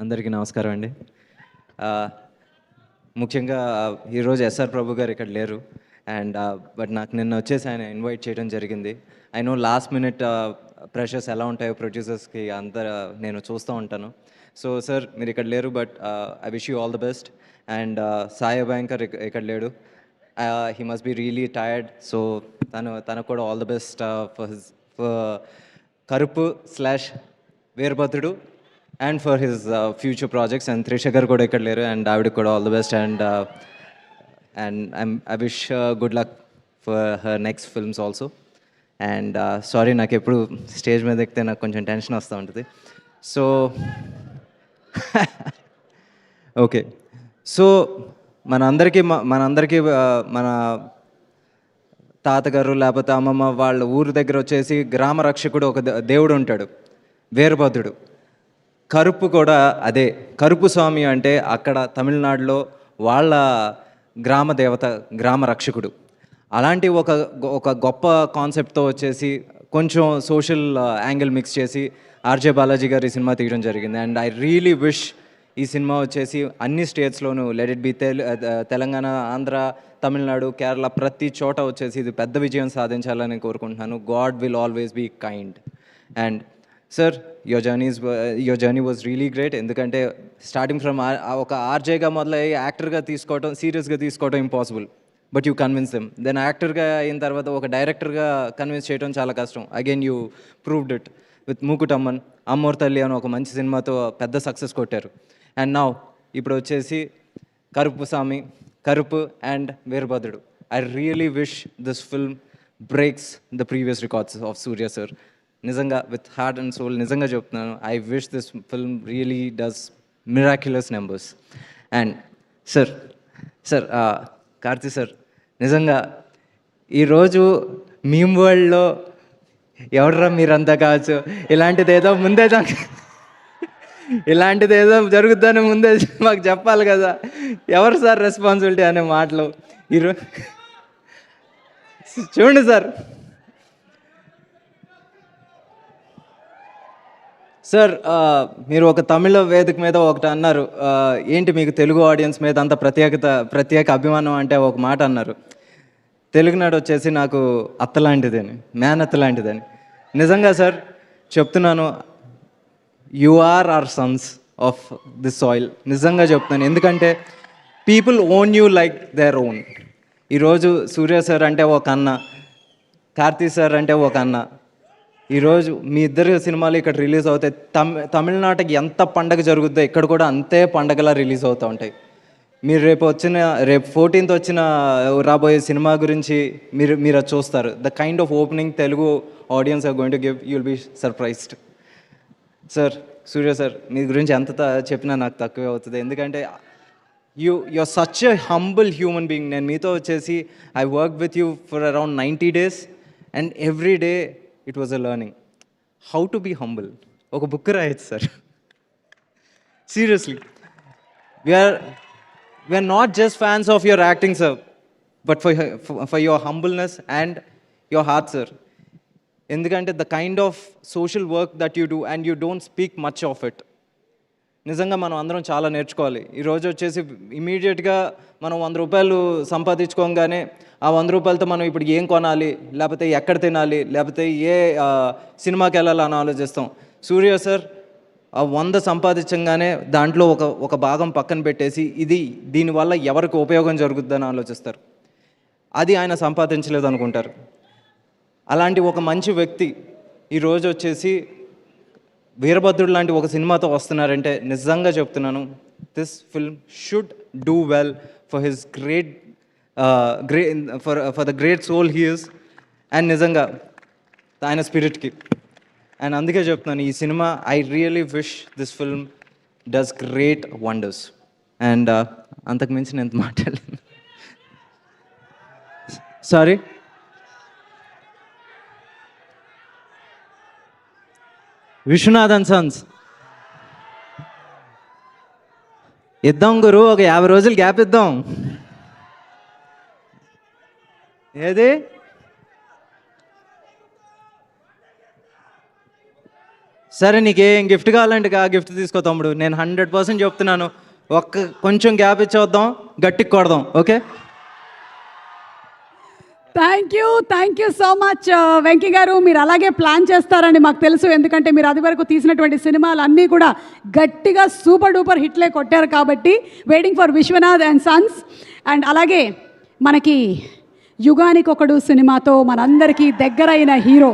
అందరికీ నమస్కారం అండి. ముఖ్యంగా ఈరోజు ఎస్ఆర్ ప్రభు గారు ఇక్కడ లేరు. బట్ నాకు నిన్న వచ్చేసి ఆయన ఇన్వైట్ చేయడం జరిగింది. I know last minute pressures ఎలా ఉంటాయో ప్రొడ్యూసర్స్కి అంతా నేను చూస్తూ ఉంటాను. సో సార్ మీరు ఇక్కడ లేరు, but I wish you all the best. And Sai Abhyankar ఇక్కడ లేడు. He must be really tired. So తనకు కూడా all the best for Karuppu slash Veerabhadrudu and for his future projects. And Trisha గారు కూడా ఇక్కడ లేరు, అండ్ ఆవిడకి కూడా all the best. And I wish good luck for her next films also. And sorry, నాకు ఎప్పుడు స్టేజ్ మీద ఎక్కితే నాకు కొంచెం టెన్షన్ వస్తూ ఉంటుంది. సో ఓకే, సో మనందరికీ మన తాతగారు లేకపోతే అమ్మమ్మ వాళ్ళ ఊరి దగ్గర వచ్చేసి గ్రామ రక్షకుడు ఒక దేవుడు ఉంటాడు, వీరభద్రుడు. కరుపు కూడా అదే. కరుపు స్వామి అంటే అక్కడ తమిళనాడులో వాళ్ళ గ్రామ దేవత, గ్రామ రక్షకుడు. అలాంటి ఒక గొప్ప కాన్సెప్ట్తో వచ్చేసి కొంచెం సోషల్ యాంగిల్ మిక్స్ చేసి ఆర్జే బాలాజీ గారు ఈ సినిమా తీయడం జరిగింది. అండ్ ఐ రియలీ విష్ ఈ సినిమా వచ్చేసి అన్ని స్టేట్స్లోనూ, let it be Telangana, Andhra, Tamil Nadu, Kerala, ప్రతి చోట వచ్చేసి ఇది పెద్ద విజయం సాధించాలని కోరుకుంటున్నాను. God will always be kind. And sir, your journey was really great. ఎందుకంటే స్టార్టింగ్ ఫ్రమ్ ఒక ఆర్జేగా మొదలయ్యి యాక్టర్గా తీసుకోవడం, సీరియస్గా తీసుకోవడం impossible. But you convince them. Then యాక్టర్గా అయిన తర్వాత ఒక డైరెక్టర్గా కన్విన్స్ చేయడం చాలా కష్టం. Again you proved it with Mookuthi Amman, Ammoru Thalli అని ఒక మంచి సినిమాతో పెద్ద సక్సెస్ కొట్టారు. అండ్ నౌ ఇప్పుడు వచ్చేసి Karuppu and Veerabhadrudu. I really wish this film breaks the previous records of Suriya sir. నిజంగా విత్ హార్ట్ అండ్ సోల్ నిజంగా చెప్తున్నాను. I wish this film really does miraculous numbers. And sir Karthi sir, నిజంగా ఈరోజు మీమ్ వరల్డ్లో ఎవడరా మీరంతా కావచ్చు, ఇలాంటిదేదో జరుగుతుందని ముందే మాకు చెప్పాలి కదా. ఎవరు సార్ రెస్పాన్సిబిలిటీ అనే మాటలు ఈరోజు చూడండి సార్. సార్, మీరు ఒక తమిళ వేదిక మీద ఒకటి అన్నారు, ఏంటి మీకు తెలుగు ఆడియన్స్ మీద అంత ప్రత్యేక అభిమానం అంటే ఒక మాట అన్నారు. తెలుగునాడు వచ్చేసి నాకు అత్త లాంటిదని, మేనత్త లాంటిదని. నిజంగా సార్ చెప్తున్నాను, you are our sons of this soil. నిజంగా చెప్తున్నాను, ఎందుకంటే people own you like their own. ఈరోజు సూర్య సార్ అంటే ఒక అన్న, కార్తీ సార్ అంటే ఒక అన్న. ఈరోజు మీ ఇద్దరు సినిమాలు ఇక్కడ రిలీజ్ అవుతాయి. తమిళనాడుకి ఎంత పండగ జరుగుద్దో ఇక్కడ కూడా అంతే పండగలా రిలీజ్ అవుతూ ఉంటాయి. మీరు రేపు 14th వచ్చిన రాబోయే సినిమా గురించి మీరు అది చూస్తారు. The kind of opening Telugu audience are going to give, you will be surprised. Sir, Suriya sir, మీ గురించి ఎంత చెప్పినా నాకు తక్కువే అవుతుంది. ఎందుకంటే you're such a humble human being. నేను మీతో వచ్చేసి I work with you for around 90 days and every day it was a learning how to be humble. ఒక బుక్ రాయొచ్చు sir, seriously. We are not just fans of your acting sir, but for your humbleness and your heart sir. ఎందుకంటే the kind of social work that you do and you don't speak much of it. నిజంగా మనం అందరం చాలా నేర్చుకోవాలి. ఈరోజు వచ్చేసి ఇమీడియట్గా మనం 100 రూపాయలు సంపాదించుకోగానే ఆ 100 రూపాయలతో మనం ఇప్పుడు ఏం కొనాలి, లేకపోతే ఎక్కడ తినాలి, లేకపోతే ఏ సినిమాకి వెళ్ళాలని ఆలోచిస్తాం. సూర్య సార్ ఆ 100 సంపాదించగానే దాంట్లో ఒక భాగం పక్కన పెట్టేసి దీనివల్ల ఎవరికి ఉపయోగం జరుగుతుందని ఆలోచిస్తారు. అది ఆయన సంపాదించలేదు అనుకుంటారు. అలాంటి ఒక మంచి వ్యక్తి ఈరోజు వచ్చేసి వీరభద్రుడు లాంటి ఒక సినిమాతో వస్తున్నారంటే నిజంగా చెప్తున్నాను, this film should do well for his for the great soul he is, and నిజంగా ఆయన స్పిరిట్కి. అండ్ అందుకే చెప్తున్నాను, ఈ సినిమా I really wish this film does great wonders. And అంతకు మించి నేను ఎంత మాట్లాడలేను. సారీ. విశ్వనాథన్ సన్స్ ఇద్దాం గురు, ఒక 50 రోజులు గ్యాప్ ఇద్దాం. ఏది సరే నీకు ఏం గిఫ్ట్ కావాలంటే ఆ గిఫ్ట్ తీసుకో తమ్ముడు, నేను 100% చెప్తున్నాను. కొంచెం గ్యాప్ ఇచ్చేద్దాం, గట్టికి కొడదాం. Okay, thank you so much Venky గారు. మీరు అలాగే ప్లాన్ చేస్తారని మాకు తెలుసు, ఎందుకంటే మీరు అది వరకు తీసినటువంటి సినిమాలు అన్నీ కూడా గట్టిగా సూపర్ డూపర్ హిట్లే కొట్టారు కాబట్టి. Waiting for Vishwanath and sons. And అలాగే మనకి యుగానికొకడు సినిమాతో మనందరికీ దగ్గరైన హీరో